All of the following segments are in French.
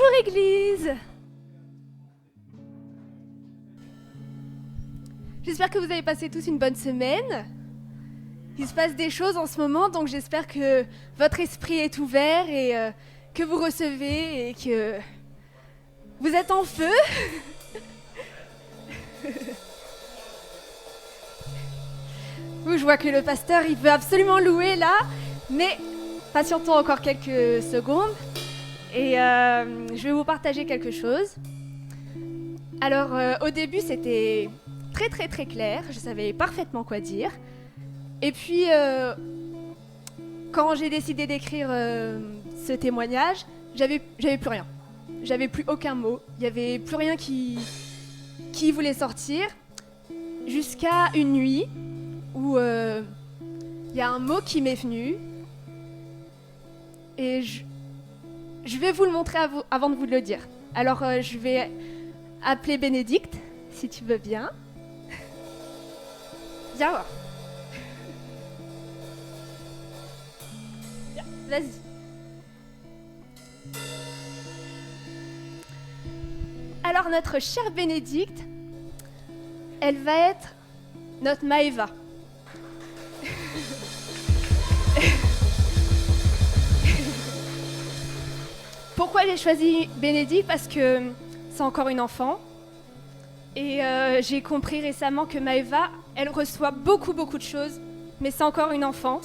Bonjour Église. J'espère que vous avez passé tous une bonne semaine. Il se passe des choses en ce moment, donc j'espère que votre esprit est ouvert et que vous recevez et que vous êtes en feu. Je vois que le pasteur, il veut absolument louer là, mais patientons encore quelques secondes et je vais vous partager quelque chose. Alors, au début, c'était très clair, je savais parfaitement quoi dire. Et puis, quand j'ai décidé d'écrire ce témoignage, j'avais plus rien. J'avais plus aucun mot. Il n'y avait plus rien qui voulait sortir. Jusqu'à une nuit où il y a un mot qui m'est venu. Et je vais vous le montrer avant de vous le dire. Alors, je vais appeler Bénédicte, si tu veux bien. Viens voir. Vas-y. Alors notre chère Bénédicte, elle va être notre Maëva. Pourquoi j'ai choisi Bénédicte ? Parce que c'est encore une enfant. Et j'ai compris récemment que Maëva, elle reçoit beaucoup de choses, mais c'est encore une enfant.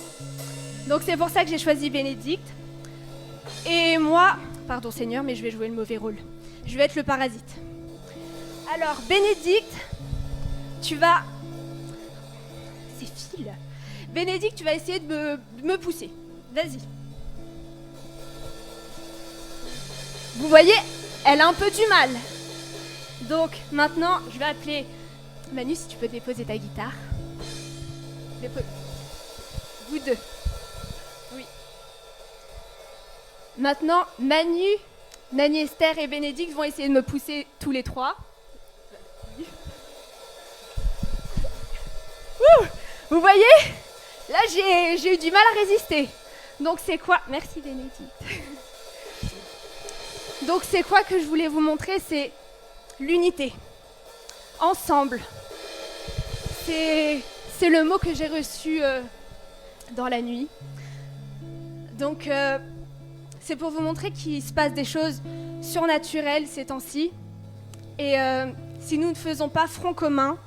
Donc c'est pour ça que j'ai choisi Bénédicte. Et moi, pardon Seigneur, mais je vais jouer le mauvais rôle. Je vais être le parasite. Alors Bénédicte, tu vas... C'est fil. Bénédicte, tu vas essayer de me pousser. Vas-y. Vous voyez, elle a un peu du mal. Donc maintenant, je vais appeler Manu, si tu peux déposer ta guitare. Vous deux. Oui. Maintenant, Manu, Nani Esther et Bénédicte vont essayer de me pousser tous les trois. Vous voyez ? Là, j'ai eu du mal à résister. Donc c'est quoi ? Merci Bénédicte. Donc c'est quoi que je voulais vous montrer ? C'est l'unité. Ensemble. C'est le mot que j'ai reçu dans la nuit. Donc c'est pour vous montrer qu'il se passe des choses surnaturelles ces temps-ci. Et si nous ne faisons pas front commun,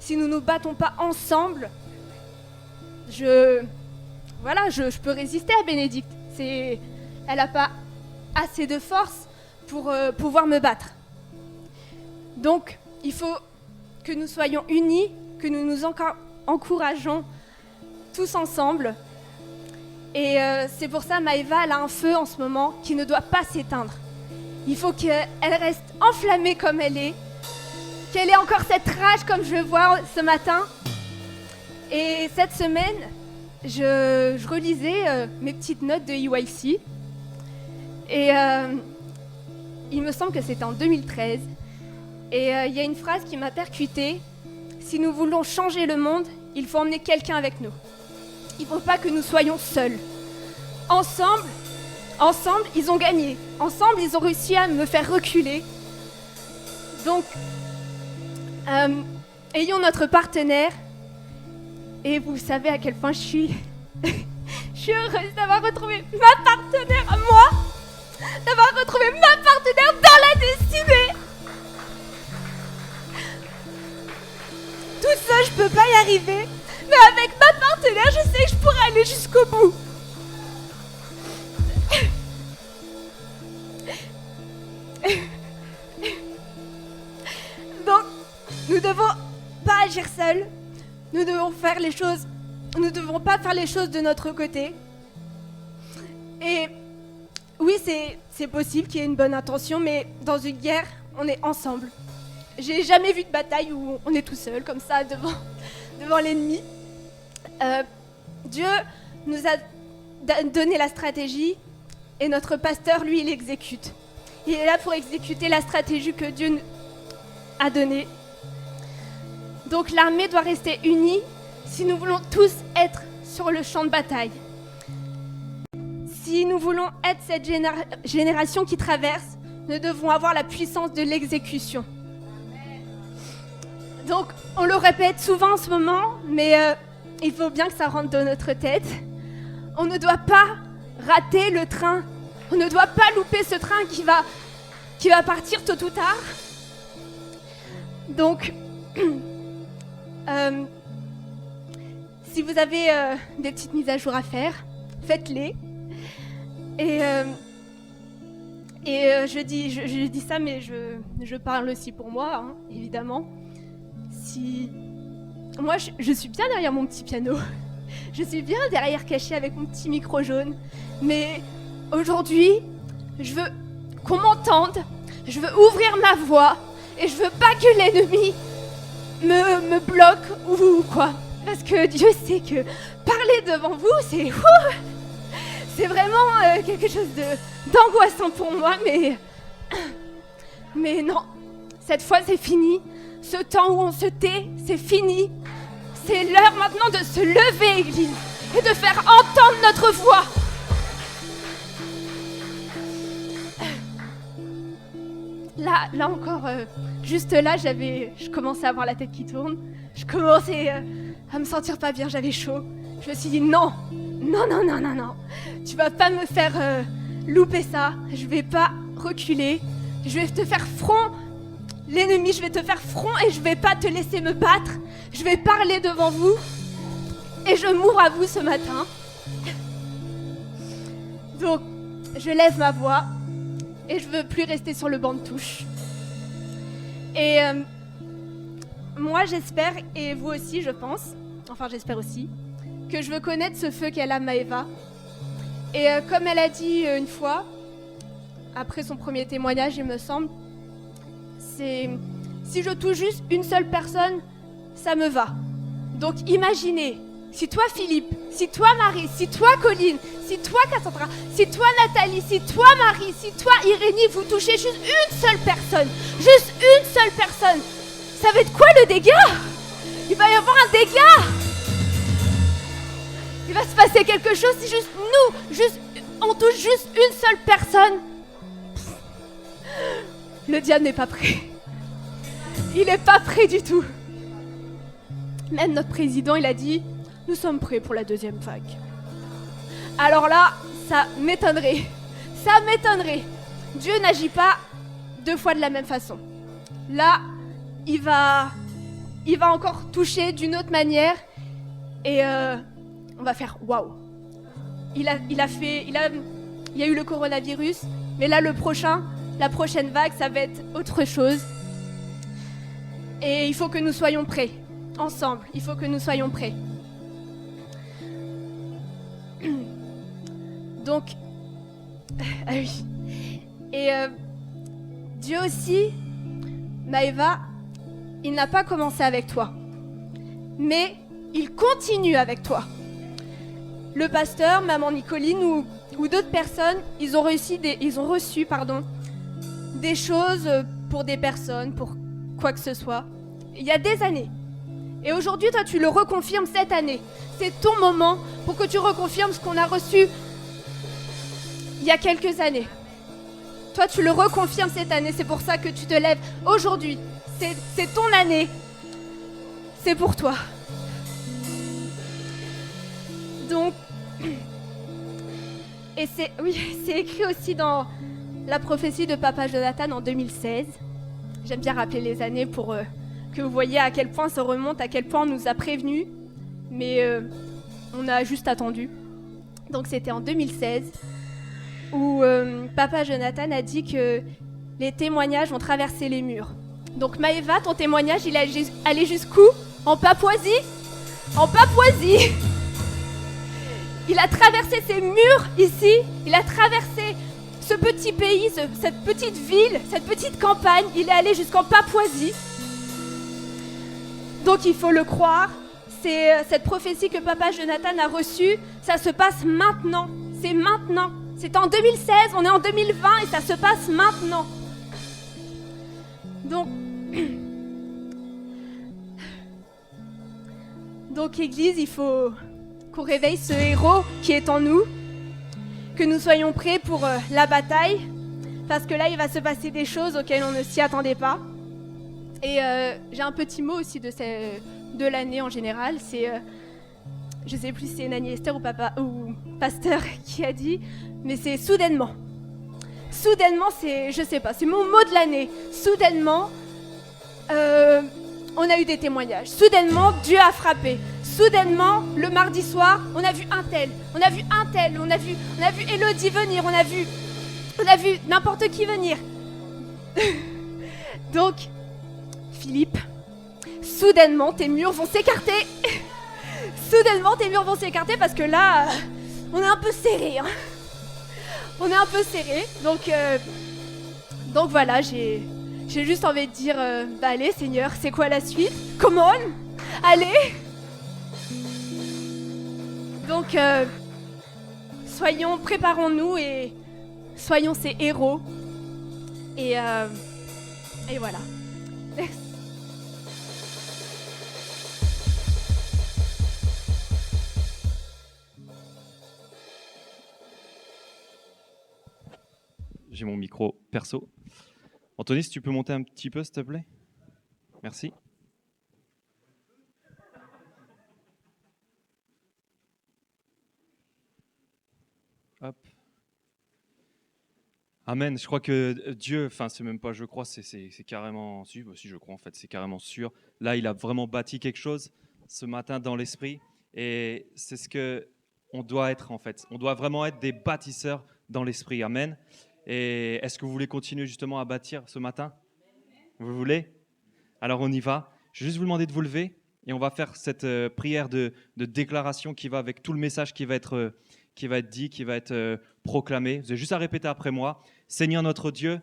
si nous ne nous battons pas ensemble, je peux résister à Bénédicte. Elle n'a pas assez de force pour pouvoir me battre. Donc, il faut que nous soyons unis, que nous nous encourageons tous ensemble. Et c'est pour ça, Maëva, elle a un feu en ce moment qui ne doit pas s'éteindre. Il faut qu'elle reste enflammée comme elle est, qu'elle ait encore cette rage comme je le vois ce matin. Et cette semaine, je relisais mes petites notes de EYC. Et il me semble que c'était en 2013. Et il y a une phrase qui m'a percutée. Si nous voulons changer le monde, il faut emmener quelqu'un avec nous. Il ne faut pas que nous soyons seuls. Ensemble, ils ont gagné. Ensemble, ils ont réussi à me faire reculer. Donc, ayons notre partenaire. Et vous savez à quel point je suis heureuse d'avoir retrouvé ma partenaire à moi. D'avoir retrouvé ma partenaire dans la destinée. Toute seule, je peux pas y arriver. Mais avec ma partenaire, je sais que je pourrai aller jusqu'au bout. Donc, nous devons pas agir seuls. Nous devons faire les choses. Nous ne devons pas faire les choses de notre côté. Et oui, c'est possible qu'il y ait une bonne intention, mais dans une guerre, on est ensemble. J'ai jamais vu de bataille où on est tout seul, comme ça, devant l'ennemi. Dieu nous a donné la stratégie et notre pasteur, lui, il exécute. Il est là pour exécuter la stratégie que Dieu a donnée. Donc l'armée doit rester unie si nous voulons tous être sur le champ de bataille. Si nous voulons être cette génération qui traverse nous devons avoir la puissance de l'exécution. Donc, on le répète souvent en ce moment, mais il faut bien que ça rentre dans notre tête. On ne doit pas rater le train. On ne doit pas louper ce train qui va partir tôt ou tard. Donc, si vous avez des petites mises à jour à faire, faites-les. Et je dis ça, mais je parle aussi pour moi, hein, évidemment. Moi, je suis bien derrière mon petit piano. Je suis bien derrière caché avec mon petit micro jaune. Mais aujourd'hui, je veux qu'on m'entende. Je veux ouvrir ma voix. Et je veux pas que l'ennemi me bloque ou quoi. Parce que Dieu sait que parler devant vous, c'est vraiment quelque chose d'angoissant pour moi. Mais non, cette fois c'est fini. Ce temps où on se tait, c'est fini. C'est l'heure maintenant de se lever, Église, et de faire entendre notre voix. Là encore, juste là, je commençais à avoir la tête qui tourne. Je commençais à me sentir pas bien, j'avais chaud. Je me suis dit non. Tu vas pas me faire louper ça. Je vais pas reculer. Je vais te faire front. L'ennemi, je vais te faire front et je vais pas te laisser me battre. Je vais parler devant vous et je m'ouvre à vous ce matin. Donc, je lève ma voix et je veux plus rester sur le banc de touche. Et moi, j'espère, et vous aussi, je pense, enfin j'espère aussi, que je veux connaître ce feu qu'elle a, Maëva. Et comme elle a dit une fois, après son premier témoignage, il me semble, c'est si je touche juste une seule personne, ça me va. Donc imaginez, si toi Philippe, si toi Marie, si toi Colline, si toi Cassandra, si toi Nathalie, si toi Marie, si toi Irénie, vous touchez juste une seule personne, ça va être quoi le dégât? Il va y avoir un dégât. Il va se passer quelque chose si on touche juste une seule personne. Le diable n'est pas prêt. Il n'est pas prêt du tout. Même notre président, il a dit « Nous sommes prêts pour la deuxième vague ». Alors là, ça m'étonnerait. Ça m'étonnerait. Dieu n'agit pas deux fois de la même façon. Là, il va encore toucher d'une autre manière et on va faire « Waouh ». Il y a eu le coronavirus, mais là, la prochaine vague, ça va être autre chose. Et il faut que nous soyons prêts. Ensemble, il faut que nous soyons prêts. Donc, ah oui. Et Dieu aussi, Maëva, il n'a pas commencé avec toi. Mais il continue avec toi. Le pasteur, maman Nicoline ou d'autres personnes, ils ont reçu des choses pour des personnes, pour quoi que ce soit, il y a des années. Et aujourd'hui, toi, tu le reconfirmes cette année. C'est ton moment pour que tu reconfirmes ce qu'on a reçu il y a quelques années. Toi, tu le reconfirmes cette année. C'est pour ça que tu te lèves aujourd'hui. C'est ton année. C'est pour toi. Donc, et c'est écrit aussi dans la prophétie de Papa Jonathan en 2016. J'aime bien rappeler les années pour que vous voyez à quel point ça remonte, à quel point on nous a prévenus, mais on a juste attendu. Donc c'était en 2016 où Papa Jonathan a dit que les témoignages ont traversé les murs. Donc Maëva, ton témoignage, il est allé jusqu'où? En Papouasie? En Papouasie. Il a traversé ces murs ici, il a traversé ce petit pays, cette petite ville, cette petite campagne, il est allé jusqu'en Papouasie. Donc il faut le croire, c'est cette prophétie que Papa Jonathan a reçue, ça se passe maintenant, c'est maintenant. C'est en 2016, on est en 2020 et ça se passe maintenant. Donc Église, il faut qu'on réveille ce héros qui est en nous, que nous soyons prêts pour la bataille, parce que là, il va se passer des choses auxquelles on ne s'y attendait pas. Et j'ai un petit mot aussi de l'année en général. C'est, je sais plus si c'est Nanny Esther ou Pasteur qui a dit, mais c'est soudainement. Soudainement, je sais pas, c'est mon mot de l'année. Soudainement, on a eu des témoignages. Soudainement, Dieu a frappé. Soudainement, le mardi soir, on a vu un tel, on a vu Elodie venir, on a vu n'importe qui venir. Donc, Philippe, soudainement, tes murs vont s'écarter. Soudainement, tes murs vont s'écarter parce que là, on est un peu serré. Hein. On est un peu serré. Donc voilà, j'ai juste envie de dire, allez Seigneur, c'est quoi la suite? Come on, allez. Donc, préparons-nous et soyons ces héros. Et voilà. Merci. J'ai mon micro perso. Anthony, si tu peux monter un petit peu, s'il te plaît. Merci. Hop. Amen. Je crois que Dieu, enfin c'est même pas je crois, c'est carrément, si je crois en fait, c'est carrément sûr. Là, il a vraiment bâti quelque chose ce matin dans l'esprit et c'est ce que on doit être en fait. On doit vraiment être des bâtisseurs dans l'esprit. Amen. Et est-ce que vous voulez continuer justement à bâtir ce matin? Vous voulez? Alors on y va. Je vais juste vous demander de vous lever et on va faire cette prière de déclaration qui va avec tout le message qui va être dit, qui va être proclamé. Vous avez juste à répéter après moi. Seigneur notre Dieu,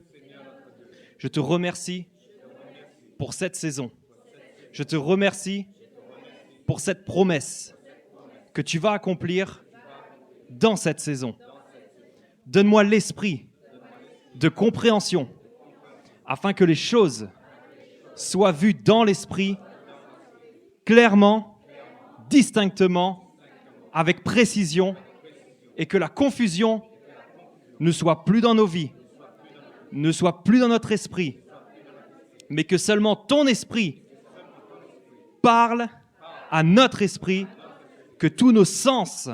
je te remercie pour cette saison. Je te remercie pour cette promesse que tu vas accomplir dans cette saison. Donne-moi l'esprit de compréhension afin que les choses soient vues dans l'esprit, clairement, distinctement, avec précision, et que la confusion ne soit plus dans nos vies, ne soit plus dans notre esprit, mais que seulement ton esprit parle à notre esprit, que tous nos sens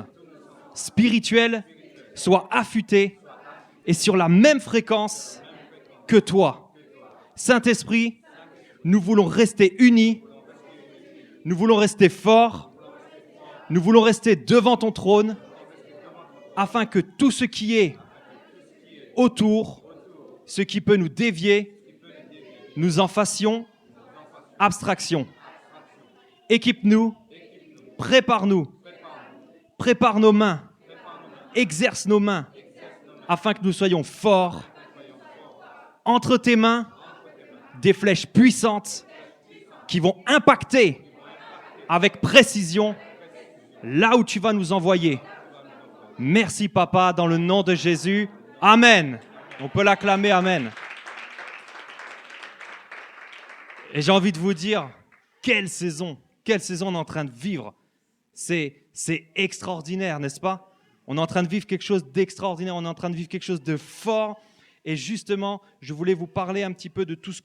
spirituels soient affûtés et sur la même fréquence que toi. Saint-Esprit, nous voulons rester unis, nous voulons rester forts, nous voulons rester devant ton trône, afin que tout ce qui est autour, ce qui peut nous dévier, nous en fassions abstraction. Équipe-nous, prépare-nous, prépare nos mains, exerce nos mains, afin que nous soyons forts. Entre tes mains, des flèches puissantes qui vont impacter avec précision là où tu vas nous envoyer. Merci papa, dans le nom de Jésus. Amen. On peut l'acclamer, amen. Et j'ai envie de vous dire, quelle saison on est en train de vivre. C'est extraordinaire, n'est-ce pas? On est en train de vivre quelque chose d'extraordinaire, on est en train de vivre quelque chose de fort. Et justement, je voulais vous parler un petit peu de tout ce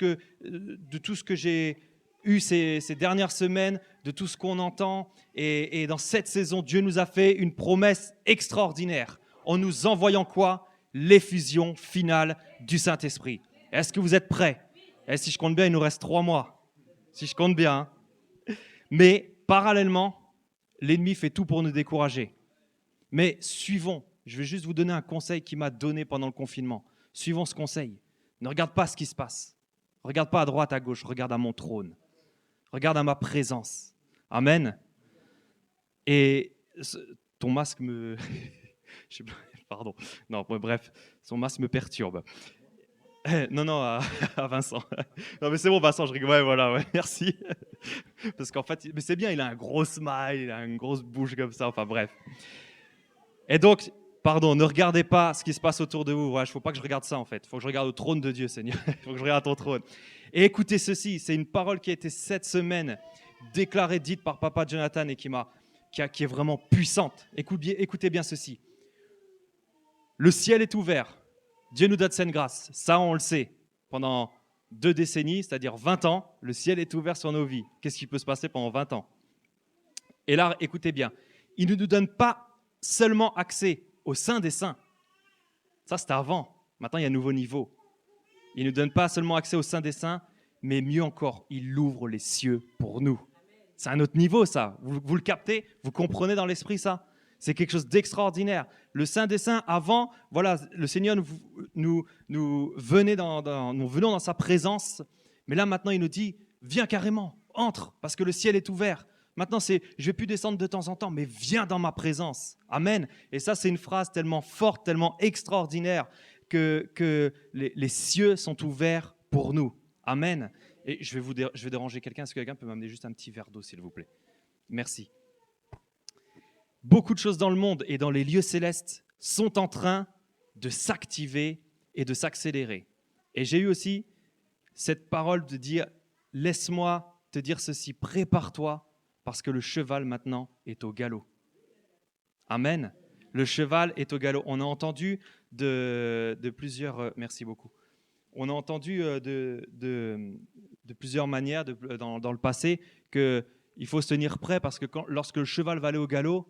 que j'ai eu ces dernières semaines, de tout ce qu'on entend. Et dans cette saison, Dieu nous a fait une promesse extraordinaire en nous envoyant quoi? L'effusion finale du Saint-Esprit. Est-ce que vous êtes prêts? Et si je compte bien, il nous reste 3 mois. Si je compte bien. Hein. Mais parallèlement, l'ennemi fait tout pour nous décourager. Mais suivons. Je vais juste vous donner un conseil qu'il m'a donné pendant le confinement. Suivons ce conseil. Ne regarde pas ce qui se passe. Regarde pas à droite, à gauche. Regarde à mon trône. Regarde à ma présence. Amen. Et ton masque me... Pardon. Non, bref, son masque me perturbe. Non, à Vincent. Non, mais c'est bon, Vincent, je rigole. Ouais, voilà, ouais, merci. Parce qu'en fait, mais c'est bien, il a un gros smile, il a une grosse bouche comme ça, enfin bref. Et donc, pardon, ne regardez pas ce qui se passe autour de vous. Il ne faut pas que je regarde ça, en fait. Il faut que je regarde au trône de Dieu, Seigneur. Il faut que je regarde ton trône. Et écoutez ceci, c'est une parole qui a été cette semaine déclarée, dite par Papa Jonathan et qui est vraiment puissante. Écoutez bien ceci. Le ciel est ouvert Dieu nous donne saine grâce. Ça, on le sait. Pendant 2 décennies, c'est-à-dire 20 ans, le ciel est ouvert sur nos vies. Qu'est-ce qui peut se passer pendant 20 ans? Et là, écoutez bien, il ne nous donne pas seulement accès au sein des saints. Ça, c'était avant. Maintenant, il y a un nouveau niveau. Il ne nous donne pas seulement accès au sein des saints, mais mieux encore, il ouvre les cieux pour nous. C'est un autre niveau, ça. Vous le captez? Vous comprenez dans l'esprit, ça? C'est quelque chose d'extraordinaire. Le Saint des Saints, avant, voilà, le Seigneur nous venons dans sa présence. Mais là, maintenant, il nous dit, viens carrément, entre, parce que le ciel est ouvert. Maintenant, je ne vais plus descendre de temps en temps, mais viens dans ma présence. Amen. Et ça, c'est une phrase tellement forte, tellement extraordinaire que les cieux sont ouverts pour nous. Amen. Et je vais déranger quelqu'un. Est-ce que quelqu'un peut m'amener juste un petit verre d'eau, s'il vous plaît? Merci. Beaucoup de choses dans le monde et dans les lieux célestes sont en train de s'activer et de s'accélérer. Et j'ai eu aussi cette parole de dire, laisse-moi te dire ceci, prépare-toi, parce que le cheval maintenant est au galop. Amen. Le cheval est au galop. On a entendu de plusieurs... merci beaucoup. On a entendu de plusieurs manières dans le passé qu'il faut se tenir prêt parce que lorsque le cheval va aller au galop,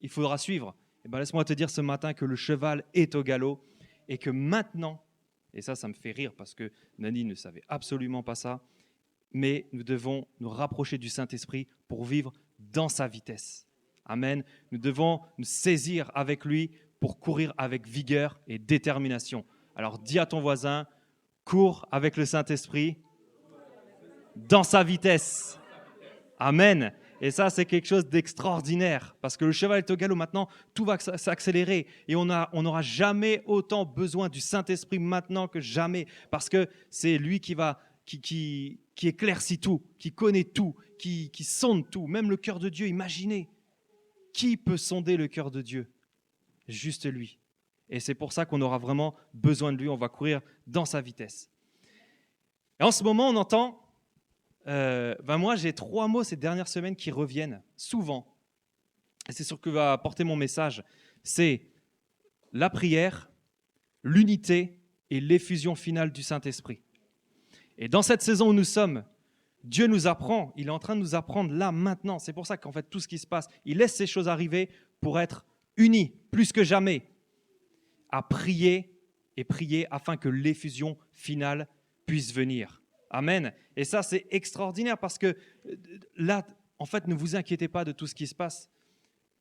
il faudra suivre. Et ben laisse-moi te dire ce matin que le cheval est au galop et que maintenant, et ça me fait rire parce que Nani ne savait absolument pas ça, mais nous devons nous rapprocher du Saint-Esprit pour vivre dans sa vitesse. Amen. Nous devons nous saisir avec lui pour courir avec vigueur et détermination. Alors dis à ton voisin, cours avec le Saint-Esprit dans sa vitesse. Amen. Et ça, c'est quelque chose d'extraordinaire parce que le cheval est au galop. Maintenant, tout va s'accélérer et on n'aura jamais autant besoin du Saint-Esprit maintenant que jamais parce que c'est lui qui éclaircit tout, qui connaît tout, qui sonde tout, même le cœur de Dieu. Imaginez, qui peut sonder le cœur de Dieu? Juste lui. Et c'est pour ça qu'on aura vraiment besoin de lui. On va courir dans sa vitesse. Et en ce moment, on entend... moi, j'ai 3 mots ces dernières semaines qui reviennent souvent. Et c'est ce que va apporter mon message. C'est la prière, l'unité et l'effusion finale du Saint-Esprit. Et dans cette saison où nous sommes, Dieu nous apprend, il est en train de nous apprendre là, maintenant. C'est pour ça qu'en fait, tout ce qui se passe, il laisse ces choses arriver pour être unis, plus que jamais, à prier et prier afin que l'effusion finale puisse venir. Amen. Et ça, c'est extraordinaire parce que là, en fait, ne vous inquiétez pas de tout ce qui se passe.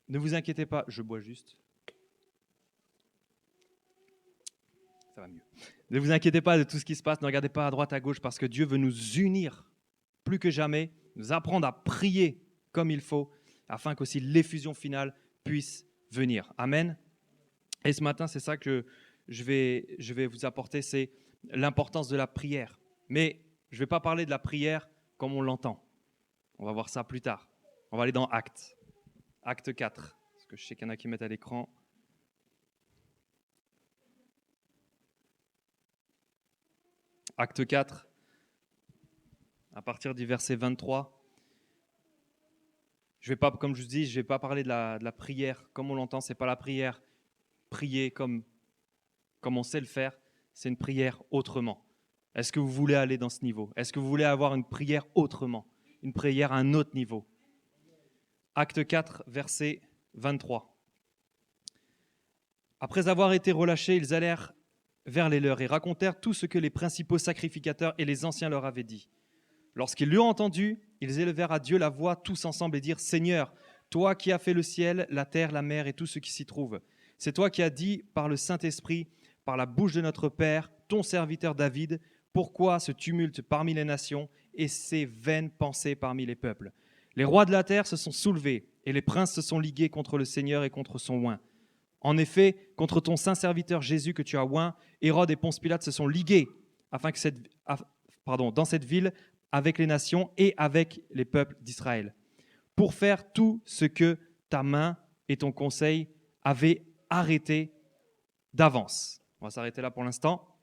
Ne vous inquiétez pas. Je bois juste. Ça va mieux. Ne vous inquiétez pas de tout ce qui se passe. Ne regardez pas à droite, à gauche parce que Dieu veut nous unir plus que jamais, nous apprendre à prier comme il faut afin qu'aussi l'effusion finale puisse venir. Amen. Et ce matin, c'est ça que je vais vous apporter, c'est l'importance de la prière. Mais je ne vais pas parler de la prière comme on l'entend. On va voir ça plus tard. On va aller dans Actes. Acte 4. Parce que je sais qu'il y en a qui mettent à l'écran. Acte 4, à partir du verset 23. Je vais pas, comme je vous dis, je ne vais pas parler de la prière comme on l'entend. Ce n'est pas la prière prier comme on sait le faire. C'est une prière autrement. Est-ce que vous voulez aller dans ce niveau? Est-ce que vous voulez avoir une prière autrement? Une prière à un autre niveau? Acte 4, verset 23. Après avoir été relâchés, ils allèrent vers les leurs et racontèrent tout ce que les principaux sacrificateurs et les anciens leur avaient dit. Lorsqu'ils l'eurent entendu, ils élevèrent à Dieu la voix tous ensemble et dirent « Seigneur, toi qui as fait le ciel, la terre, la mer et tout ce qui s'y trouve, c'est toi qui as dit par le Saint-Esprit, par la bouche de notre Père, ton serviteur David, pourquoi ce tumulte parmi les nations et ces vaines pensées parmi les peuples? Les rois de la terre se sont soulevés et les princes se sont ligués contre le Seigneur et contre son oint. En effet, contre ton saint serviteur Jésus que tu as oint, Hérode et Ponce Pilate se sont ligués afin que dans cette ville avec les nations et avec les peuples d'Israël, pour faire tout ce que ta main et ton conseil avaient arrêté d'avance. On va s'arrêter là pour l'instant.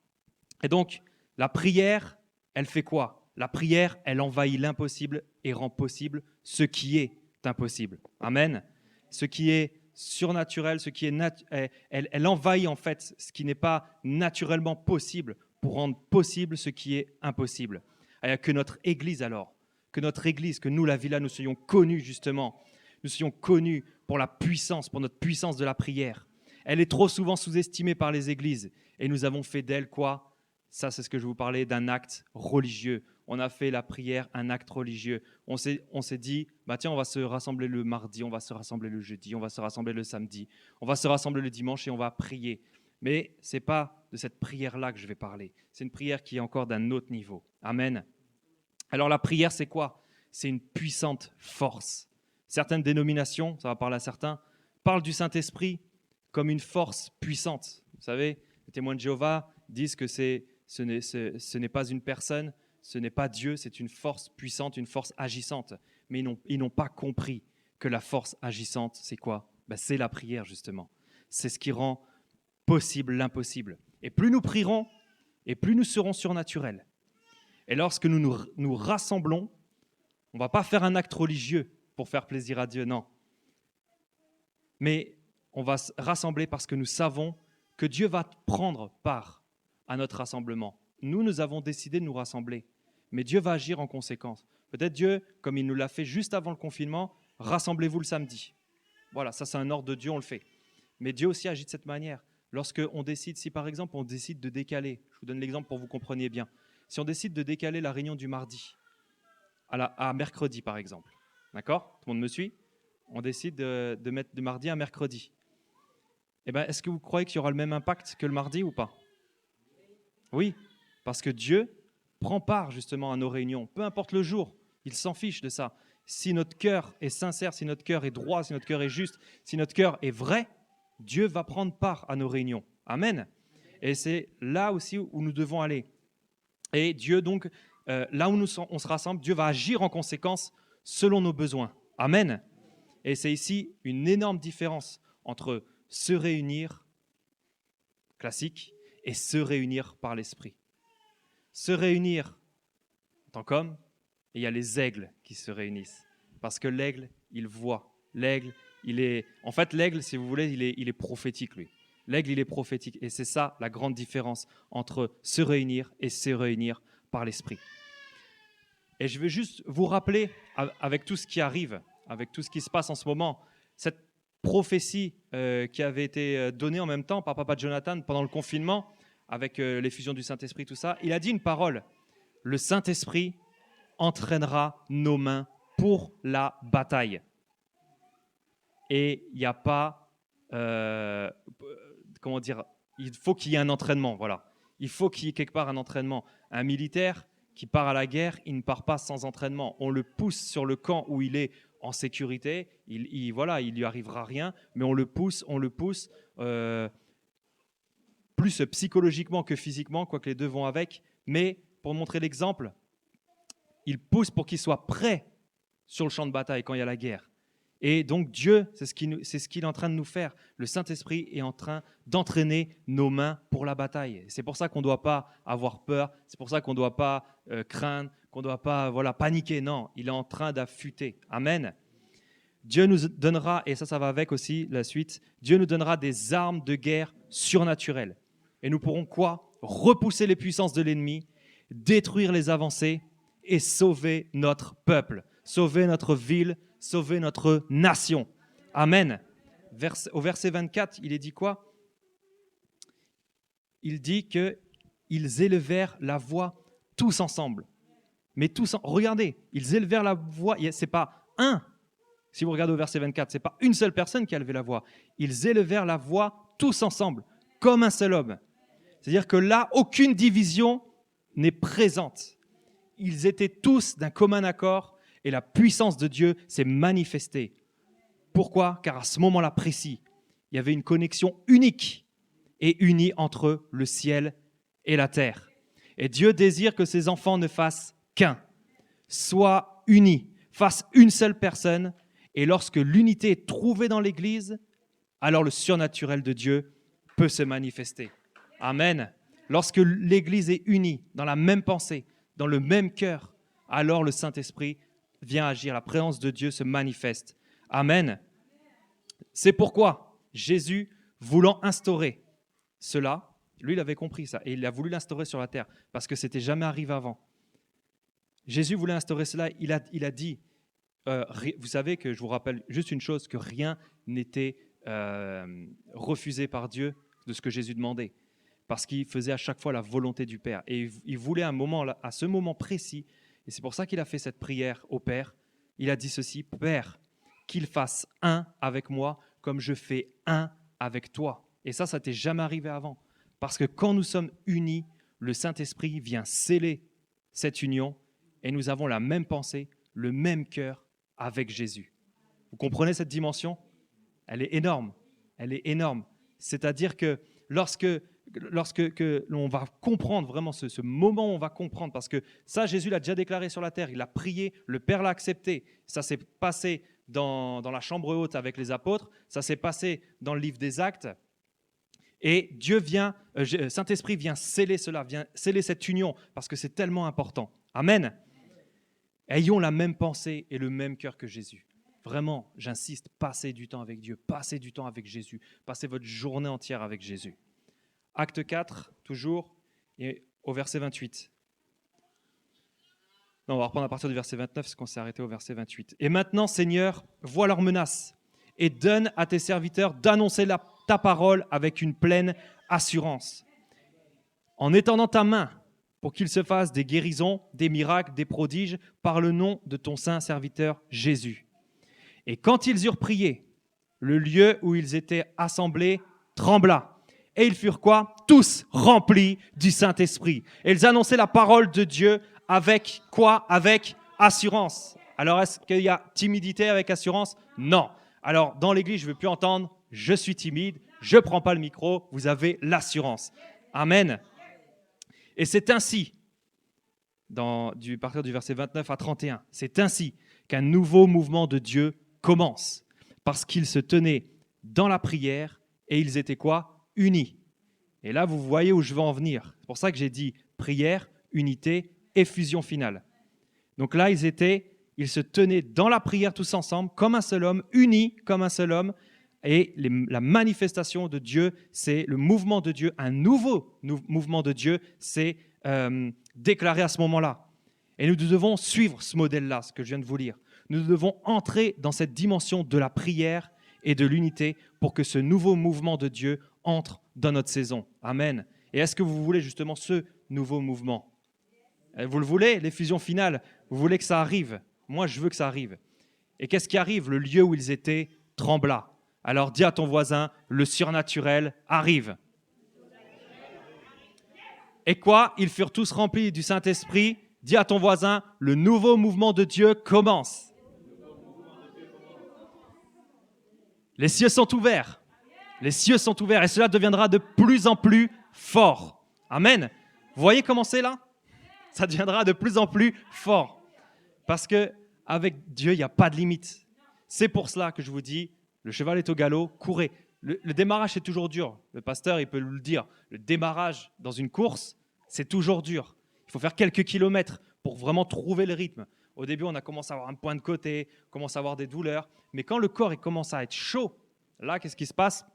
Et donc, la prière, elle fait quoi? La prière, elle envahit l'impossible et rend possible ce qui est impossible. Amen. Ce qui est surnaturel, ce qui est elle envahit en fait ce qui n'est pas naturellement possible pour rendre possible ce qui est impossible. Et que notre Église alors, que nous, la Villa, nous soyons connus justement, nous soyons connus pour la puissance, pour notre puissance de la prière. Elle est trop souvent sous-estimée par les églises et nous avons fait d'elle quoi ? Ça, c'est ce que je vous parlais d'un acte religieux. On a fait la prière un acte religieux. On s'est dit, bah tiens, on va se rassembler le mardi, on va se rassembler le jeudi, on va se rassembler le samedi, on va se rassembler le dimanche et on va prier. Mais ce n'est pas de cette prière-là que je vais parler. C'est une prière qui est encore d'un autre niveau. Amen. Alors la prière, c'est quoi ? C'est une puissante force. Certaines dénominations, ça va parler à certains, parlent du Saint-Esprit comme une force puissante. Vous savez, les témoins de Jéhovah disent que ce n'est pas une personne, ce n'est pas Dieu, c'est une force puissante, une force agissante. Mais ils n'ont pas compris que la force agissante, c'est quoi ? C'est la prière, justement. C'est ce qui rend possible l'impossible. Et plus nous prierons, et plus nous serons surnaturels. Et lorsque nous nous rassemblons, on ne va pas faire un acte religieux pour faire plaisir à Dieu, non. Mais on va se rassembler parce que nous savons que Dieu va prendre part à notre rassemblement. Nous avons décidé de nous rassembler, mais Dieu va agir en conséquence. Peut-être Dieu, comme il nous l'a fait juste avant le confinement, rassemblez-vous le samedi. Voilà, ça c'est un ordre de Dieu, on le fait. Mais Dieu aussi agit de cette manière. Lorsqu'on décide, si par exemple on décide de décaler, je vous donne l'exemple pour que vous compreniez bien, si on décide de décaler la réunion du mardi à mercredi par exemple, d'accord ? Tout le monde me suit ? On décide de mettre du mardi à mercredi. Eh bien, est-ce que vous croyez qu'il y aura le même impact que le mardi ou pas ? Oui, parce que Dieu prend part justement à nos réunions, peu importe le jour, il s'en fiche de ça. Si notre cœur est sincère, si notre cœur est droit, si notre cœur est juste, si notre cœur est vrai, Dieu va prendre part à nos réunions. Amen. Et c'est là aussi où nous devons aller. Et Dieu donc, là où on se rassemble, Dieu va agir en conséquence selon nos besoins. Amen. Et c'est ici une énorme différence entre se réunir, classique, et se réunir par l'esprit. Se réunir en tant qu'homme, et il y a les aigles qui se réunissent. Parce que l'aigle, il voit. L'aigle, en fait, l'aigle, si vous voulez, il est prophétique, lui. L'aigle, il est prophétique. Et c'est ça la grande différence entre se réunir et se réunir par l'esprit. Et je veux juste vous rappeler, avec tout ce qui arrive, avec tout ce qui se passe en ce moment, cette prophétie qui avait été donnée en même temps par Papa Jonathan pendant le confinement, avec l'effusion du Saint-Esprit, tout ça. Il a dit une parole. Le Saint-Esprit entraînera nos mains pour la bataille. Et il n'y a pas, comment dire, il faut qu'il y ait un entraînement, voilà. Il faut qu'il y ait quelque part un entraînement. Un militaire qui part à la guerre, il ne part pas sans entraînement. On le pousse sur le camp où il est en sécurité, voilà, il lui arrivera rien, mais on le pousse, plus psychologiquement que physiquement, quoique les deux vont avec, mais pour montrer l'exemple, il pousse pour qu'il soit prêt sur le champ de bataille quand il y a la guerre. Et donc Dieu, c'est ce qu'il est en train de nous faire. Le Saint-Esprit est en train d'entraîner nos mains pour la bataille. C'est pour ça qu'on ne doit pas avoir peur, c'est pour ça qu'on ne doit pas craindre, qu'on ne doit pas paniquer. Non, il est en train d'affûter. Amen. Dieu nous donnera, et ça va avec aussi la suite, Dieu nous donnera des armes de guerre surnaturelles. Et nous pourrons quoi ? Repousser les puissances de l'ennemi, détruire les avancées et sauver notre peuple, sauver notre ville, sauver notre nation. Amen. Au verset 24, il est dit quoi ? Il dit qu'ils élevèrent la voix tous ensemble. Mais regardez, ils élevèrent la voix, ce n'est pas un. Si vous regardez au verset 24, ce n'est pas une seule personne qui a levé la voix. Ils élevèrent la voix tous ensemble, comme un seul homme. C'est-à-dire que là, aucune division n'est présente. Ils étaient tous d'un commun accord et la puissance de Dieu s'est manifestée. Pourquoi ? Car à ce moment-là précis, il y avait une connexion unique et unie entre le ciel et la terre. Et Dieu désire que ses enfants ne fassent qu'un, soient unis, fassent une seule personne. Et lorsque l'unité est trouvée dans l'Église, alors le surnaturel de Dieu peut se manifester. Amen. Lorsque l'Église est unie dans la même pensée, dans le même cœur, alors le Saint-Esprit vient agir. La présence de Dieu se manifeste. Amen. C'est pourquoi Jésus, voulant instaurer cela, lui, il avait compris ça et il a voulu l'instaurer sur la terre parce que c'était jamais arrivé avant. Jésus voulait instaurer cela. Il a dit, vous savez que je vous rappelle juste une chose, que rien n'était refusé par Dieu de ce que Jésus demandait, parce qu'il faisait à chaque fois la volonté du Père. Et il voulait à ce moment précis, et c'est pour ça qu'il a fait cette prière au Père. Il a dit ceci: Père, qu'il fasse un avec moi comme je fais un avec toi. Et ça t'est jamais arrivé avant. Parce que quand nous sommes unis, le Saint-Esprit vient sceller cette union et nous avons la même pensée, le même cœur avec Jésus. Vous comprenez cette dimension ? Elle est énorme. Elle est énorme. C'est-à-dire que lorsque l'on va comprendre vraiment ce moment où on va comprendre, parce que ça, Jésus l'a déjà déclaré sur la terre, il a prié, le Père l'a accepté. Ça s'est passé dans la chambre haute avec les apôtres, ça s'est passé dans le livre des Actes. Et Saint-Esprit vient sceller cela, vient sceller cette union, parce que c'est tellement important. Amen. Ayons la même pensée et le même cœur que Jésus. Vraiment, j'insiste, passez du temps avec Dieu, passez du temps avec Jésus, passez votre journée entière avec Jésus. Acte 4, toujours, et au verset 28. Non, on va reprendre à partir du verset 29, parce qu'on s'est arrêté au verset 28. « Et maintenant, Seigneur, vois leurs menaces, et donne à tes serviteurs d'annoncer ta parole avec une pleine assurance, en étendant ta main pour qu'il se fasse des guérisons, des miracles, des prodiges, par le nom de ton saint serviteur Jésus. Et quand ils eurent prié, le lieu où ils étaient assemblés trembla. Et ils furent quoi ? Tous remplis du Saint-Esprit. Et ils annonçaient la parole de Dieu avec quoi ? Avec assurance. Alors, est-ce qu'il y a timidité avec assurance ? Non. Alors, dans l'église, je ne veux plus entendre « je suis timide, je ne prends pas le micro », vous avez l'assurance. Amen. Et c'est ainsi, à partir du verset 29 à 31, c'est ainsi qu'un nouveau mouvement de Dieu commence, parce qu'ils se tenaient dans la prière et ils étaient quoi ? Unis. Et là, vous voyez où je veux en venir. C'est pour ça que j'ai dit prière, unité et fusion finale. Donc là, ils se tenaient dans la prière tous ensemble, comme un seul homme, unis comme un seul homme. Et la manifestation de Dieu, c'est le mouvement de Dieu, un nouveau mouvement de Dieu, c'est déclaré à ce moment-là. Et nous devons suivre ce modèle-là, ce que je viens de vous lire. Nous devons entrer dans cette dimension de la prière et de l'unité pour que ce nouveau mouvement de Dieu entre dans notre saison. Amen. Et est-ce que vous voulez justement ce nouveau mouvement ? Vous le voulez, les fusions finales, vous voulez que ça arrive ? Moi, je veux que ça arrive. Et qu'est-ce qui arrive ? Le lieu où ils étaient trembla. Alors dis à ton voisin, le surnaturel arrive. Et quoi ? Ils furent tous remplis du Saint-Esprit. Dis à ton voisin, le nouveau mouvement de Dieu commence. Les cieux sont ouverts. Les cieux sont ouverts et cela deviendra de plus en plus fort. Amen. Vous voyez comment c'est là ? Ça deviendra de plus en plus fort. Parce qu'avec Dieu, il n'y a pas de limite. C'est pour cela que je vous dis, le cheval est au galop, courez. Le démarrage, c'est toujours dur. Le pasteur, il peut le dire. Le démarrage dans une course, c'est toujours dur. Il faut faire quelques kilomètres pour vraiment trouver le rythme. Au début, on a commencé à avoir un point de côté, commence à avoir des douleurs. Mais quand le corps il commence à être chaud, là, qu'est-ce qui se passe ?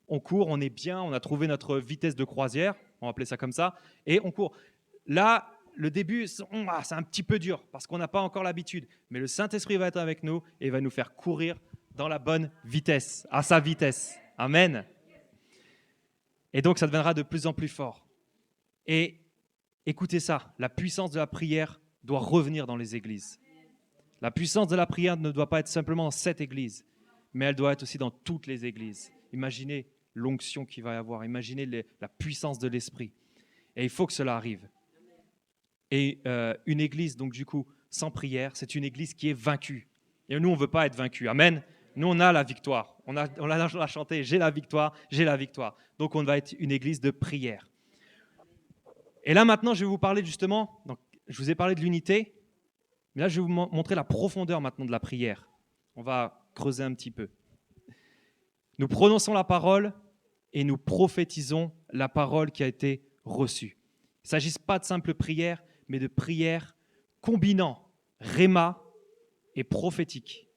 On court, on est bien, on a trouvé notre vitesse de croisière, on va appeler ça comme ça, et on court. Là, le début, c'est un petit peu dur parce qu'on n'a pas encore l'habitude. Mais le Saint-Esprit va être avec nous et va nous faire courir dans la bonne vitesse, à sa vitesse. Amen. Et donc, ça deviendra de plus en plus fort. Et écoutez ça, la puissance de la prière doit revenir dans les églises. La puissance de la prière ne doit pas être simplement dans cette église, mais elle doit être aussi dans toutes les églises. Imaginez l'onction qu'il va y avoir, imaginez la puissance de l'esprit. Et il faut que cela arrive. Et une église, donc du coup, sans prière, c'est une église qui est vaincue. Et nous, on ne veut pas être vaincus. Amen. Nous, on a la victoire. On l'a chanté, j'ai la victoire, j'ai la victoire. Donc, on va être une église de prière. Et là, maintenant, je vais vous parler justement, donc, je vous ai parlé de l'unité, mais là, je vais vous montrer la profondeur maintenant de la prière. On va creuser un petit peu. Nous prononçons la parole et nous prophétisons la parole qui a été reçue. Il ne s'agit pas de simple prière, mais de prière combinant rhéma et prophétique.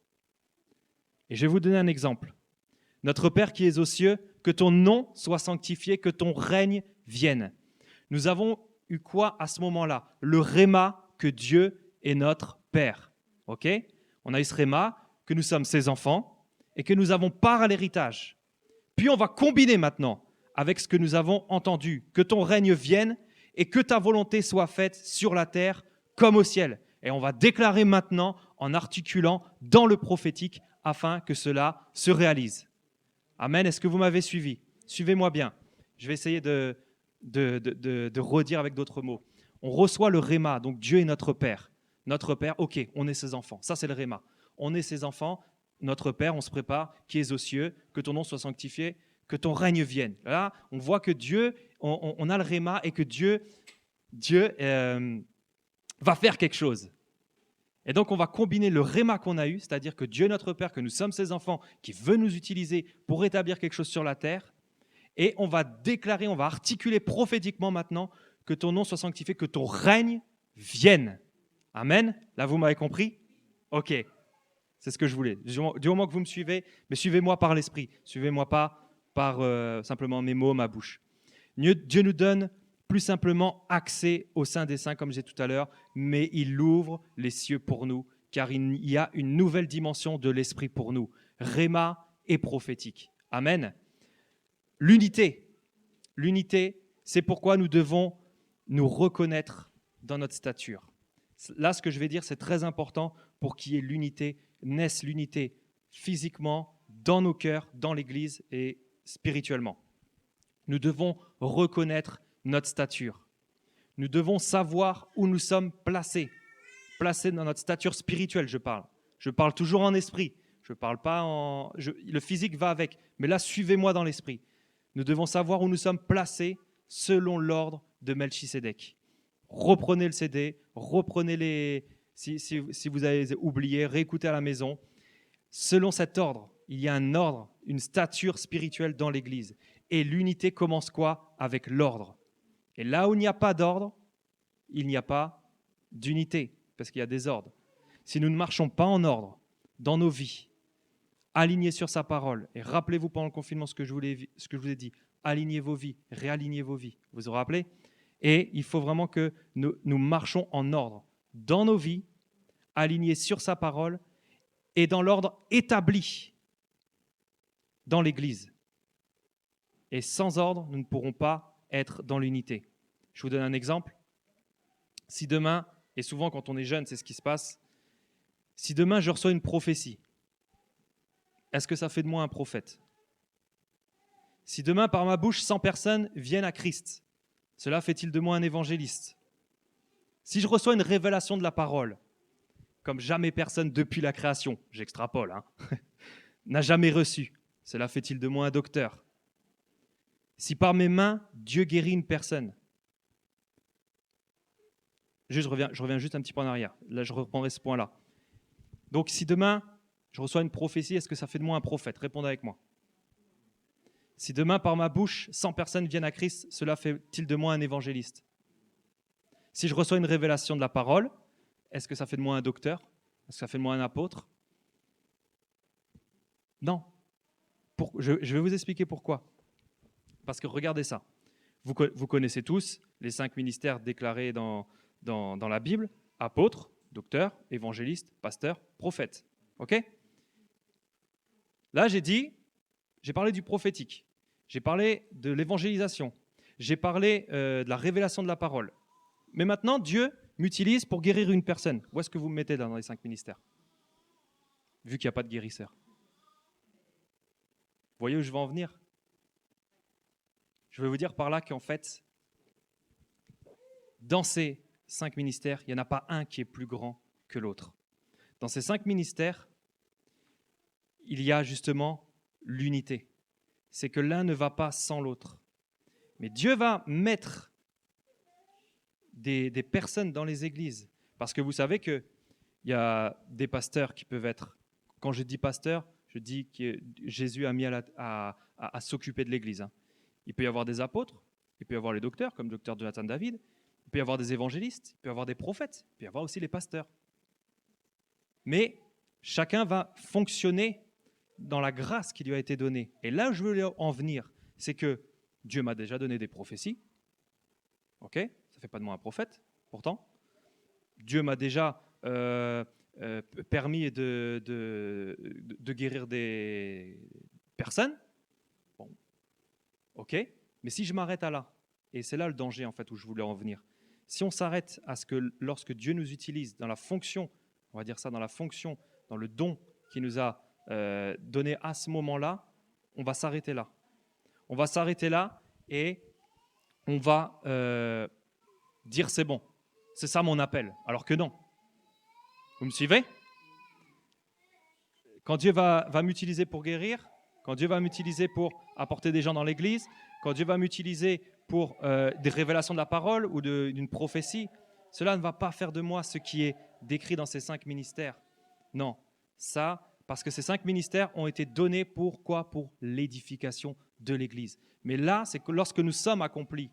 Et je vais vous donner un exemple. Notre Père qui es aux cieux, que ton nom soit sanctifié, que ton règne vienne. Nous avons eu quoi à ce moment-là? Le réma que Dieu est notre Père. Ok? On a eu ce réma que nous sommes ses enfants et que nous avons part à l'héritage. Puis on va combiner maintenant avec ce que nous avons entendu, que ton règne vienne et que ta volonté soit faite sur la terre comme au ciel. Et on va déclarer maintenant en articulant dans le prophétique afin que cela se réalise. Amen. Est-ce que vous m'avez suivi? Suivez-moi bien. Je vais essayer de redire avec d'autres mots. On reçoit le réma, donc Dieu est notre Père. Notre Père, ok, on est ses enfants. Ça, c'est le réma. On est ses enfants, notre Père, on se prépare, qui est aux cieux, que ton nom soit sanctifié, que ton règne vienne. Là, on voit que Dieu, on a le réma et que Dieu va faire quelque chose. Et donc, on va combiner le réma qu'on a eu, c'est-à-dire que Dieu est notre Père, que nous sommes ses enfants, qui veut nous utiliser pour établir quelque chose sur la terre. Et on va déclarer, on va articuler prophétiquement maintenant que ton nom soit sanctifié, que ton règne vienne. Amen. Là, vous m'avez compris? Ok. C'est ce que je voulais. Du moment que vous me suivez, mais suivez-moi par l'esprit. Suivez-moi pas par simplement mes mots, ma bouche. Dieu nous donne plus simplement accès au Saint des Saints, comme j'ai dit tout à l'heure, mais il ouvre les cieux pour nous, car il y a une nouvelle dimension de l'esprit pour nous, réma et prophétique. Amen. L'unité, c'est pourquoi nous devons nous reconnaître dans notre stature. Là, ce que je vais dire, c'est très important pour qu'il y ait l'unité, naisse l'unité physiquement, dans nos cœurs, dans l'Église et spirituellement. Nous devons reconnaître notre stature. Nous devons savoir où nous sommes placés dans notre stature spirituelle, je parle. Je parle toujours en esprit. Je parle pas en... le physique va avec, mais là, suivez-moi dans l'esprit. Nous devons savoir où nous sommes placés selon l'ordre de Melchisédek. Reprenez le CD, reprenez les... Si vous avez oublié, réécoutez à la maison. Selon cet ordre, il y a un ordre, une stature spirituelle dans l'Église. Et l'unité commence quoi? Avec l'ordre. Et là où il n'y a pas d'ordre, il n'y a pas d'unité, parce qu'il y a des ordres. Si nous ne marchons pas en ordre dans nos vies, alignés sur sa parole, et rappelez-vous pendant le confinement ce que je vous ai dit, alignez vos vies, réalignez vos vies, vous vous rappelez? Et il faut vraiment que nous marchons en ordre dans nos vies, alignés sur sa parole, et dans l'ordre établi dans l'Église. Et sans ordre, nous ne pourrons pas être dans l'unité. Je vous donne un exemple. Si demain, et souvent quand on est jeune, c'est ce qui se passe, si demain je reçois une prophétie, est-ce que ça fait de moi un prophète? Si demain, par ma bouche, 100 personnes viennent à Christ, cela fait-il de moi un évangéliste? Si je reçois une révélation de la parole, comme jamais personne depuis la création, j'extrapole, n'a jamais reçu, cela fait-il de moi un docteur? Si par mes mains, Dieu guérit une personne, je reviens juste un petit peu en arrière, là je reprendrai ce point-là. Donc si demain, je reçois une prophétie, est-ce que ça fait de moi un prophète? Répondez avec moi. Si demain, par ma bouche, 100 personnes viennent à Christ, cela fait-il de moi un évangéliste? Si je reçois une révélation de la parole, est-ce que ça fait de moi un docteur? Est-ce que ça fait de moi un apôtre? Non. Je vais vous expliquer pourquoi. Parce que regardez ça. Vous connaissez tous les 5 ministères déclarés dans la Bible: apôtre, docteur, évangéliste, pasteur, prophète. OK? Là, j'ai parlé du prophétique, j'ai parlé de l'évangélisation, j'ai parlé de la révélation de la parole. Mais maintenant, Dieu m'utilise pour guérir une personne. Où est-ce que vous me mettez dans les 5 ministères? Vu qu'il n'y a pas de guérisseur. Vous voyez où je veux en venir? Je vais vous dire par là qu'en fait, dans ces 5 ministères, il n'y en a pas un qui est plus grand que l'autre. Dans ces 5 ministères, il y a justement l'unité. C'est que l'un ne va pas sans l'autre. Mais Dieu va mettre des personnes dans les églises. Parce que vous savez qu'il y a des pasteurs qui peuvent être... Quand je dis pasteur, je dis que Jésus a mis à s'occuper de l'église. Il peut y avoir des apôtres, il peut y avoir les docteurs, comme le docteur Jonathan David, il peut y avoir des évangélistes, il peut y avoir des prophètes, il peut y avoir aussi les pasteurs. Mais chacun va fonctionner dans la grâce qui lui a été donnée. Et là où je veux en venir, c'est que Dieu m'a déjà donné des prophéties. Ok, ça ne fait pas de moi un prophète, pourtant. Dieu m'a déjà permis de guérir des personnes. Bon, ok. Mais si je m'arrête à là, et c'est là le danger en fait où je voulais en venir, si on s'arrête à ce que lorsque Dieu nous utilise dans la fonction, on va dire ça, dans la fonction, dans le don qu'il nous a donné à ce moment-là, on va s'arrêter là. On va s'arrêter là et on va dire c'est bon, c'est ça mon appel. Alors que non. Vous me suivez? Quand Dieu va m'utiliser pour guérir, quand Dieu va m'utiliser pour apporter des gens dans l'église, quand Dieu va m'utiliser pour des révélations de la parole ou d'une prophétie, cela ne va pas faire de moi ce qui est décrit dans ces 5 ministères. Non, ça, parce que ces 5 ministères ont été donnés pour quoi? Pour l'édification de l'église. Mais là, c'est que lorsque nous sommes accomplis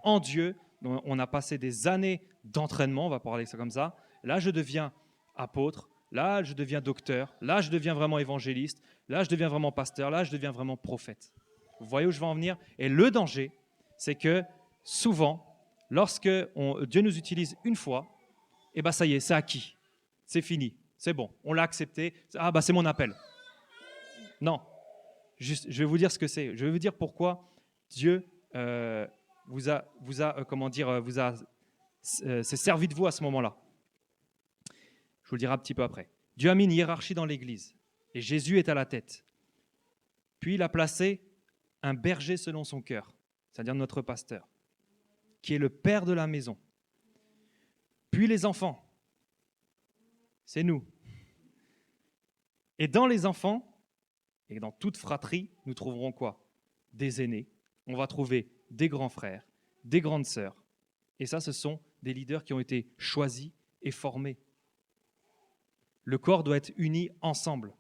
en Dieu, on a passé des années d'entraînement, on va parler ça comme ça, là je deviens apôtre, là je deviens docteur, là je deviens vraiment évangéliste, là je deviens vraiment pasteur, là je deviens vraiment prophète. Vous voyez où je veux en venir? Et le danger, c'est que souvent, lorsque Dieu nous utilise une fois, et ben ça y est, c'est acquis, c'est fini, c'est bon, on l'a accepté, ah bah c'est mon appel. Non, juste, je vais vous dire ce que c'est, je vais vous dire pourquoi Dieu s'est servi de vous à ce moment-là. Je vous le dirai un petit peu après. Dieu a mis une hiérarchie dans l'Église et Jésus est à la tête. Puis il a placé un berger selon son cœur, c'est-à-dire notre pasteur, qui est le père de la maison. Puis les enfants, c'est nous. Et dans les enfants, et dans toute fratrie, nous trouverons quoi? Des aînés. On va trouver des grands frères, des grandes sœurs. Et ça, ce sont des leaders qui ont été choisis et formés. Le corps doit être uni ensemble,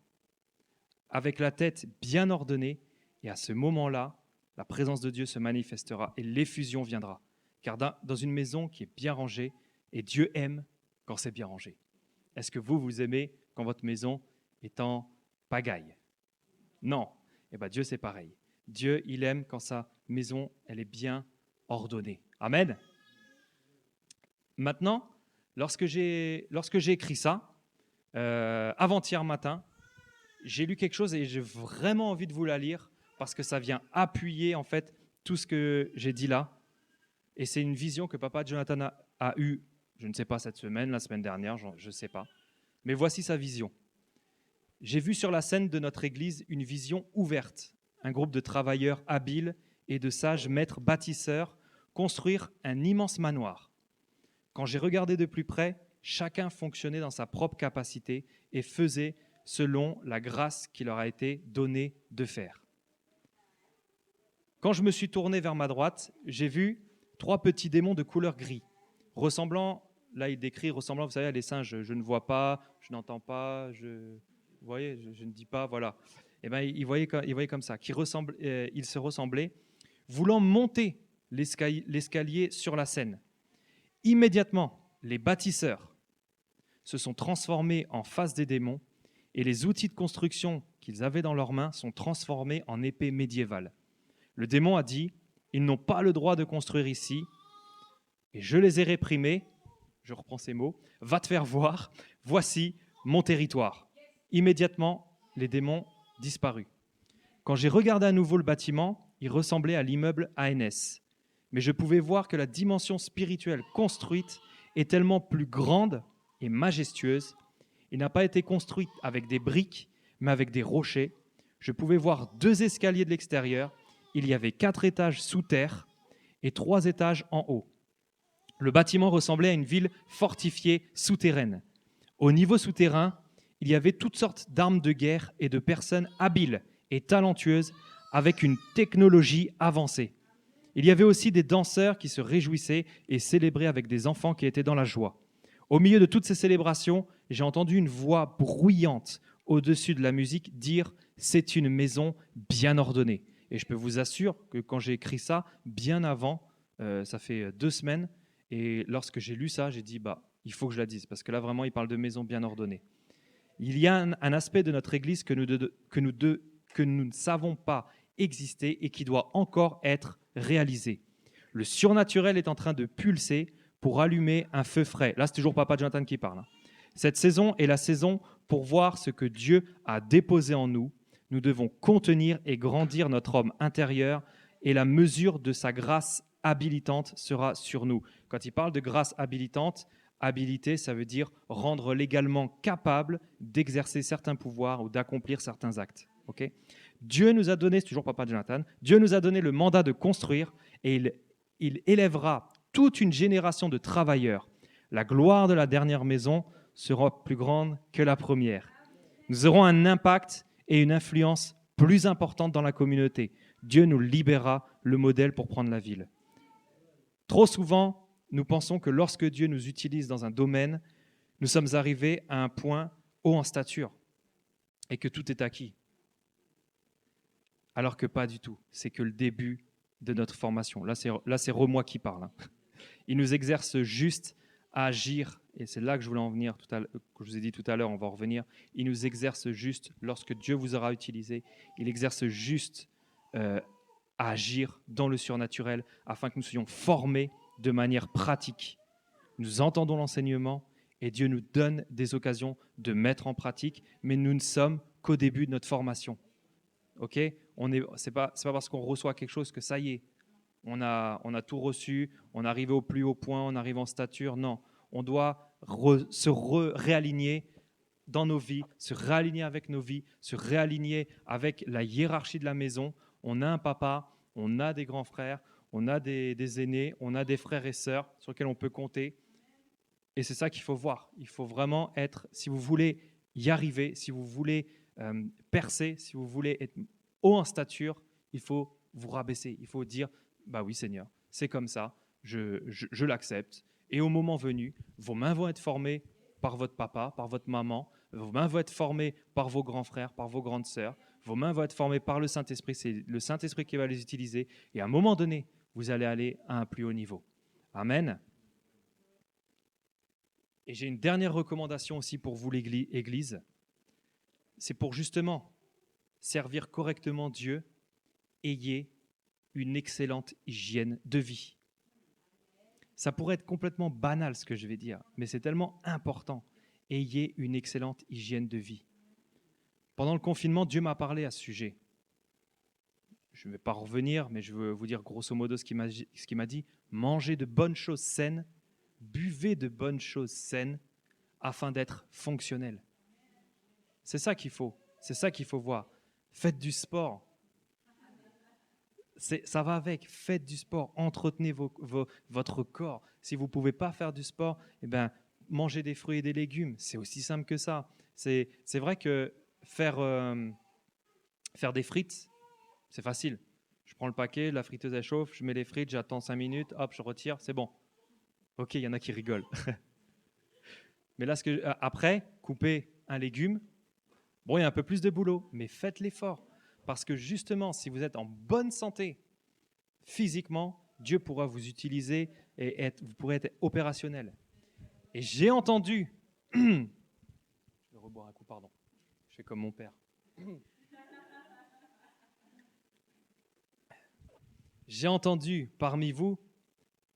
avec la tête bien ordonnée. Et à ce moment-là, la présence de Dieu se manifestera et l'effusion viendra. Car dans une maison qui est bien rangée, et Dieu aime quand c'est bien rangé. Est-ce que vous aimez quand votre maison est en pagaille? Non. Eh bien, Dieu, c'est pareil. Dieu, il aime quand sa maison, elle est bien ordonnée. Amen. Maintenant, lorsque j'ai écrit ça, avant-hier matin, j'ai lu quelque chose et j'ai vraiment envie de vous la lire parce que ça vient appuyer en fait tout ce que j'ai dit là. Et c'est une vision que papa Jonathan a eue, je ne sais pas cette semaine, la semaine dernière, je ne sais pas. Mais voici sa vision. J'ai vu sur la scène de notre église une vision ouverte, un groupe de travailleurs habiles et de sages maîtres bâtisseurs construire un immense manoir. Quand j'ai regardé de plus près, chacun fonctionnait dans sa propre capacité et faisait selon la grâce qui leur a été donnée de faire. Quand je me suis tourné vers ma droite, j'ai vu 3 petits démons de couleur gris, ressemblant, là il décrit, ressemblant, vous savez, à les singes, je ne vois pas, je n'entends pas, vous voyez, je ne dis pas, voilà. Et bien, il voyait comme ça, il se ressemblait, voulant monter l'escalier sur la scène. Immédiatement, les bâtisseurs se sont transformés en face des démons et les outils de construction qu'ils avaient dans leurs mains sont transformés en épées médiévales. Le démon a dit « Ils n'ont pas le droit de construire ici et je les ai réprimés. » Je reprends ces mots. « Va te faire voir, voici mon territoire. » Immédiatement, les démons disparus. Quand j'ai regardé à nouveau le bâtiment, il ressemblait à l'immeuble ANS. Mais je pouvais voir que la dimension spirituelle construite est tellement plus grande et majestueuse. Il n'a pas été construit avec des briques, mais avec des rochers. Je pouvais voir 2 escaliers de l'extérieur. Il y avait 4 étages sous terre et 3 étages en haut. Le bâtiment ressemblait à une ville fortifiée souterraine. Au niveau souterrain, il y avait toutes sortes d'armes de guerre et de personnes habiles et talentueuses avec une technologie avancée. Il y avait aussi des danseurs qui se réjouissaient et célébraient avec des enfants qui étaient dans la joie. Au milieu de toutes ces célébrations, j'ai entendu une voix bruyante au-dessus de la musique dire « C'est une maison bien ordonnée ». Et je peux vous assurer que quand j'ai écrit ça, bien avant, ça fait 2 semaines, et lorsque j'ai lu ça, j'ai dit « il faut que je la dise », parce que là vraiment, il parle de maison bien ordonnée. Il y a un aspect de notre Église que nous ne savons pas exister et qui doit encore être réalisé. Le surnaturel est en train de pulser pour allumer un feu frais. Là, c'est toujours Papa Jonathan qui parle. Cette saison est la saison pour voir ce que Dieu a déposé en nous. Nous devons contenir et grandir notre homme intérieur et la mesure de sa grâce habilitante sera sur nous. Quand il parle de grâce habilitante, habilité, ça veut dire rendre légalement capable d'exercer certains pouvoirs ou d'accomplir certains actes. Okay? Dieu nous a donné, c'est toujours Papa Jonathan, Dieu nous a donné le mandat de construire et il élèvera toute une génération de travailleurs. La gloire de la dernière maison sera plus grande que la première. Nous aurons un impact et une influence plus importante dans la communauté. Dieu nous libérera le modèle pour prendre la ville. Trop souvent, nous pensons que lorsque Dieu nous utilise dans un domaine, nous sommes arrivés à un point haut en stature et que tout est acquis. Alors que pas du tout. C'est que le début de notre formation. Là, c'est Romois qui parle. Il nous exerce juste à agir, et c'est là que je voulais en venir, que je vous ai dit tout à l'heure, on va en revenir. Il nous exerce juste, lorsque Dieu vous aura utilisé, il exerce juste à agir dans le surnaturel afin que nous soyons formés de manière pratique. Nous entendons l'enseignement et Dieu nous donne des occasions de mettre en pratique, mais nous ne sommes qu'au début de notre formation. Ok ? C'est pas parce qu'on reçoit quelque chose que ça y est, on a tout reçu, on est arrivé au plus haut point, on arrive en stature. Non, on doit se réaligner dans nos vies, se réaligner avec nos vies, se réaligner avec la hiérarchie de la maison. On a un papa, on a des grands frères, on a des aînés, on a des frères et sœurs sur lesquels on peut compter. Et c'est ça qu'il faut voir. Il faut vraiment être, si vous voulez y arriver, si vous voulez percer, si vous voulez être haut en stature, il faut vous rabaisser. Il faut dire, bah oui Seigneur, c'est comme ça, je l'accepte. Et au moment venu, vos mains vont être formées par votre papa, par votre maman, vos mains vont être formées par vos grands frères, par vos grandes sœurs, vos mains vont être formées par le Saint-Esprit, c'est le Saint-Esprit qui va les utiliser. Et à un moment donné, vous allez aller à un plus haut niveau. Amen. Et j'ai une dernière recommandation aussi pour vous, l'Église. C'est pour justement servir correctement Dieu, ayez une excellente hygiène de vie. Ça pourrait être complètement banal ce que je vais dire, mais c'est tellement important. Ayez une excellente hygiène de vie. Pendant le confinement, Dieu m'a parlé à ce sujet. Je ne vais pas revenir, mais je veux vous dire grosso modo ce qu'il m'a dit. Mangez de bonnes choses saines, buvez de bonnes choses saines afin d'être fonctionnel. C'est ça qu'il faut. C'est ça qu'il faut voir. Faites du sport. Ça va avec. Faites du sport. Entretenez votre corps. Si vous ne pouvez pas faire du sport, eh ben, mangez des fruits et des légumes. C'est aussi simple que ça. C'est vrai que faire des frites, c'est facile. Je prends le paquet, la friteuse elle chauffe, je mets les frites, j'attends 5 minutes, hop, je retire, c'est bon. Ok, il y en a qui rigolent. Mais là, après, couper un légume, bon, il y a un peu plus de boulot, mais faites l'effort. Parce que justement, si vous êtes en bonne santé physiquement, Dieu pourra vous utiliser et vous pourrez être opérationnel. Et j'ai entendu... Je vais reboire un coup, pardon. Je fais comme mon père. J'ai entendu parmi vous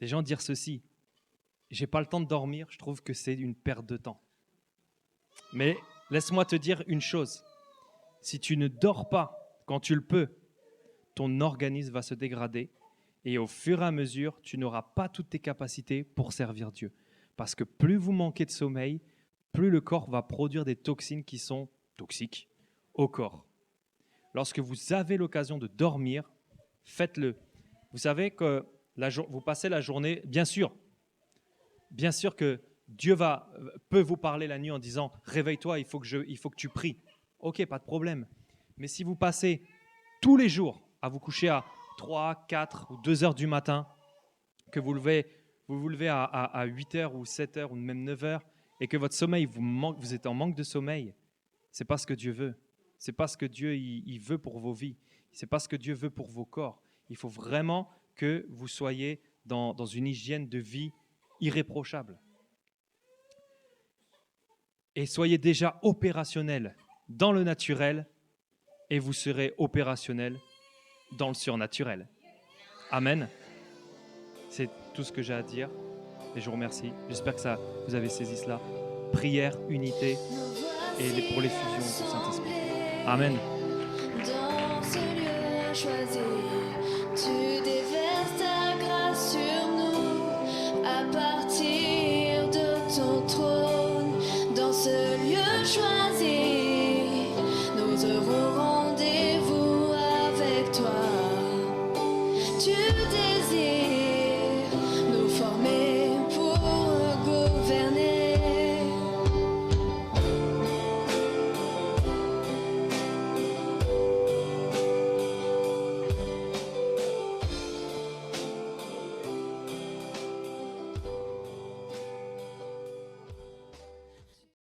des gens dire ceci. J'ai pas le temps de dormir, je trouve que c'est une perte de temps. Mais laisse-moi te dire une chose. Si tu ne dors pas quand tu le peux, ton organisme va se dégrader et au fur et à mesure, tu n'auras pas toutes tes capacités pour servir Dieu. Parce que plus vous manquez de sommeil, plus le corps va produire des toxines qui sont toxiques au corps. Lorsque vous avez l'occasion de dormir, faites-le. Vous savez que vous passez la journée, bien sûr que Dieu peut vous parler la nuit en disant « Réveille-toi, il faut que tu pries ». Ok, pas de problème. Mais si vous passez tous les jours à vous coucher à 3, 4 ou 2 heures du matin, que vous vous levez à 8 heures ou 7 heures ou même 9 heures, et que votre sommeil vous êtes en manque de sommeil, c'est pas ce que Dieu veut. C'est pas ce que Dieu il veut pour vos vies. C'est pas ce que Dieu veut pour vos corps. Il faut vraiment que vous soyez dans une hygiène de vie irréprochable. Et soyez déjà opérationnels dans le naturel et vous serez opérationnels dans le surnaturel. Amen. C'est tout ce que j'ai à dire et je vous remercie. J'espère que vous avez saisi cela. Prière, unité et pour l'effusion du Saint-Esprit. Amen. Dans ce lieu choisi.